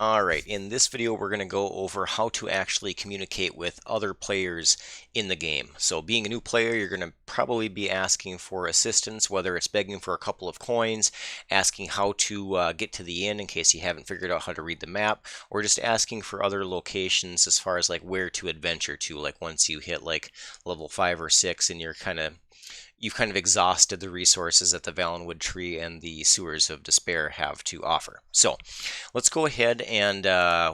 Alright, in this video we're going to go over how to actually communicate with other players in the game. So being a new player, you're going to probably be asking for assistance, whether it's begging for a couple of coins, asking how to get to the inn in case you haven't figured out how to read the map, or just asking for other locations as far as like where to adventure to, like once you hit like level 5 or 6 and you've kind of exhausted the resources that the Valenwood Tree and the Sewers of Despair have to offer. So let's go ahead and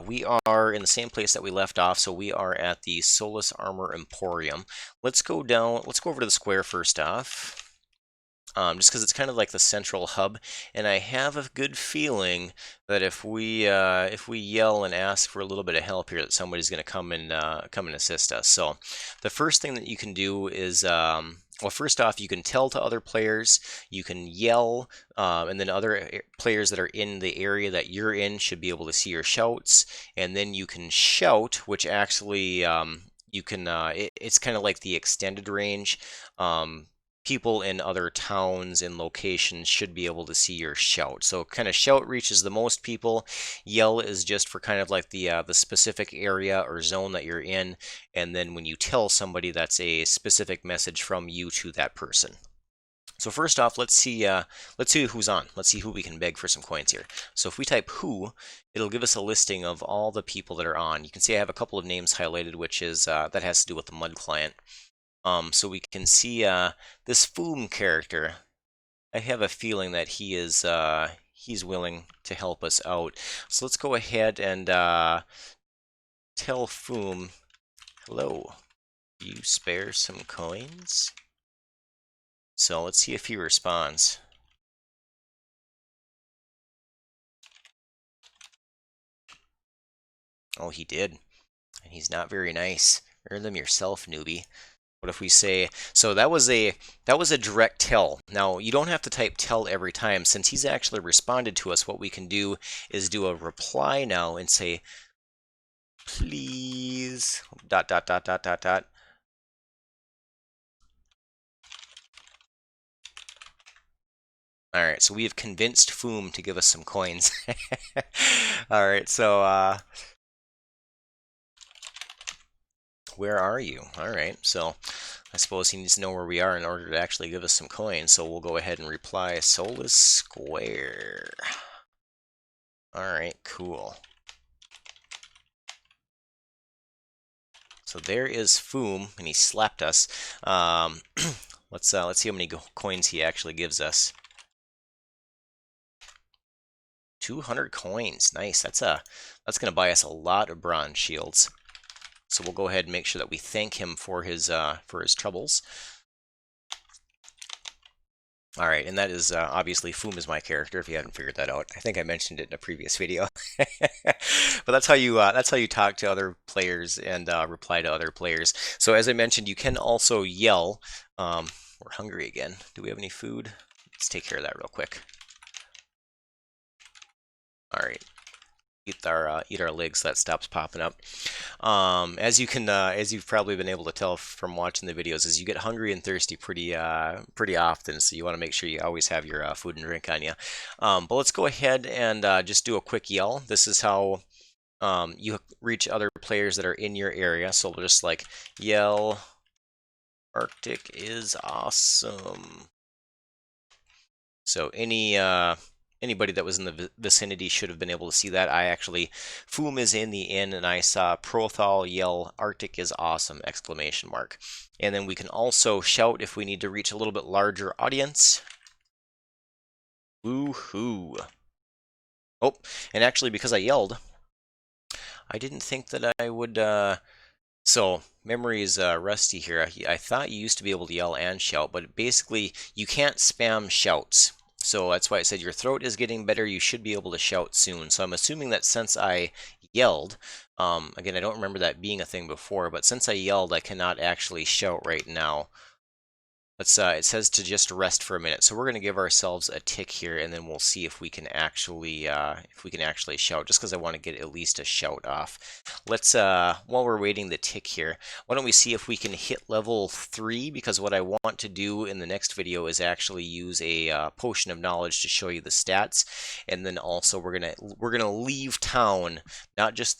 we are in the same place that we left off. So we are at the Solus Armor Emporium. Let's go down, let's go over to the square first off. Just because it's kind of like the central hub, and I have a good feeling that if we yell and ask for a little bit of help here, that somebody's going to come and assist us. So the first thing that you can do is well, first off, you can tell to other players, you can yell, and then other players that are in the area that you're in should be able to see your shouts, and then you can shout, which actually you can it's kind of like the extended range. People in other towns and locations should be able to see your shout. So kind of shout reaches the most people. Yell is just for kind of like the specific area or zone that you're in. And then when you tell somebody, that's a specific message from you to that person. So first off, let's see who's on. Let's see who we can beg for some coins here. So if we type who, it'll give us a listing of all the people that are on. You can see I have a couple of names highlighted, which is that has to do with the MUD client. So we can see this Foom character. I have a feeling that he's willing to help us out. So let's go ahead and tell Foom, hello, do you spare some coins? So let's see if he responds. Oh, he did. And he's not very nice. Earn them yourself, newbie. What if we say, so that was a direct tell. Now, you don't have to type tell every time. Since he's actually responded to us, what we can do is do a reply now and say, please, dot, dot, dot, dot, dot, dot. All right, so we have convinced Foom to give us some coins. All right, so where are you? All right, so I suppose he needs to know where we are in order to actually give us some coins. So we'll go ahead and reply Solus Square. All right, cool. So there is Foom, and he slapped us. Let's see how many coins he actually gives us. 200 coins, nice. That's gonna buy us a lot of bronze shields. So we'll go ahead and make sure that we thank him for his troubles. All right, and that is obviously Foom is my character. If you haven't figured that out, I think I mentioned it in a previous video. But that's how you talk to other players and reply to other players. So as I mentioned, you can also yell. We're hungry again. Do we have any food? Let's take care of that real quick. All right. Eat our legs so that stops popping up. As you've probably been able to tell from watching the videos, is you get hungry and thirsty pretty often, so you want to make sure you always have your food and drink on you. But let's go ahead and just do a quick yell. This is how you reach other players that are in your area. So we'll just like yell, Arctic is awesome. So anybody that was in the vicinity should have been able to see that. Foom is in the inn, and I saw Prothal yell, Arctic is awesome, exclamation mark. And then we can also shout if we need to reach a little bit larger audience. Woohoo. Oh, and actually because I yelled, I didn't think that I would, so memory is rusty here. I thought you used to be able to yell and shout, but basically you can't spam shouts. So that's why I said your throat is getting better. You should be able to shout soon. So I'm assuming that since I yelled, again, I don't remember that being a thing before, but since I yelled, I cannot actually shout right now. it says to just rest for a minute, so we're going to give ourselves a tick here, and then we'll see if we can actually shout. Just because I want to get at least a shout off. Let's while we're waiting the tick here, why don't we see if we can hit level 3? Because what I want to do in the next video is actually use a potion of knowledge to show you the stats, and then also we're gonna leave town. Not just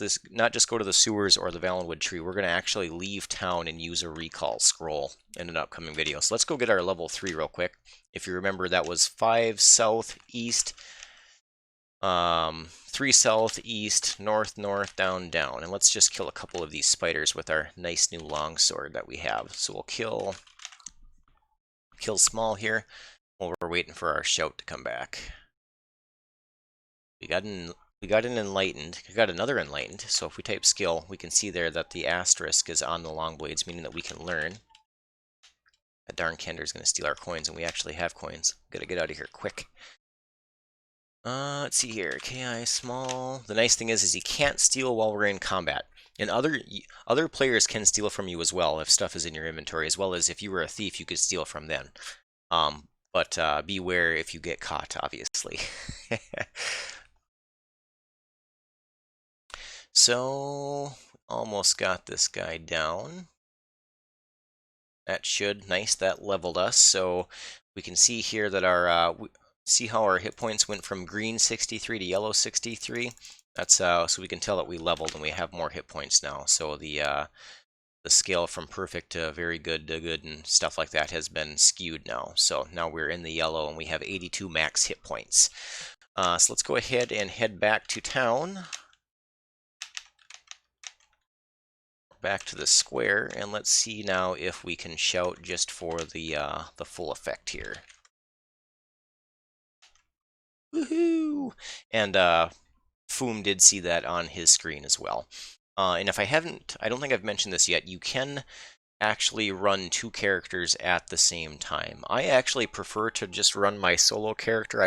go to the sewers or the Valenwood tree. We're gonna actually leave town and use a recall scroll in an upcoming video. So let's go get our level 3 real quick. If you remember, that was 5 south, east, 3 south, east, north, north, down, down. And let's just kill a couple of these spiders with our nice new longsword that we have. So we'll kill small here while we're waiting for our shout to come back. We got an enlightened. We got another enlightened. So if we type skill, we can see there that the asterisk is on the long blades, meaning that we can learn. That darn Kender's going to steal our coins, and we actually have coins. Gotta get out of here quick. Let's see here. KI small. The nice thing is he can't steal while we're in combat. And other players can steal from you as well if stuff is in your inventory, as well as if you were a thief, you could steal from them. But beware if you get caught, obviously. So, almost got this guy down. That that leveled us. So we can see here that our, see how our hit points went from green 63 to yellow 63? That's so we can tell that we leveled and we have more hit points now. So the scale from perfect to very good to good and stuff like that has been skewed now. So now we're in the yellow and we have 82 max hit points. So let's go ahead and head back to town. Back to the square, and let's see now if we can shout just for the full effect here. Woohoo! And Foom did see that on his screen as well. And if I don't think I've mentioned this yet, you can actually run 2 characters at the same time. I actually prefer to just run my solo character.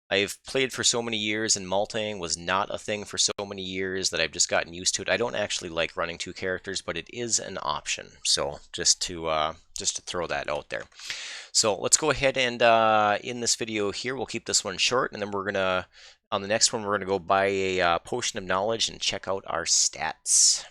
I've played for so many years, and multiing was not a thing for so many years that I've just gotten used to it. I don't actually like running 2 characters, but it is an option. So just to throw that out there. So let's go ahead and in this video here, we'll keep this one short, and then on the next one, we're gonna go buy a potion of knowledge and check out our stats.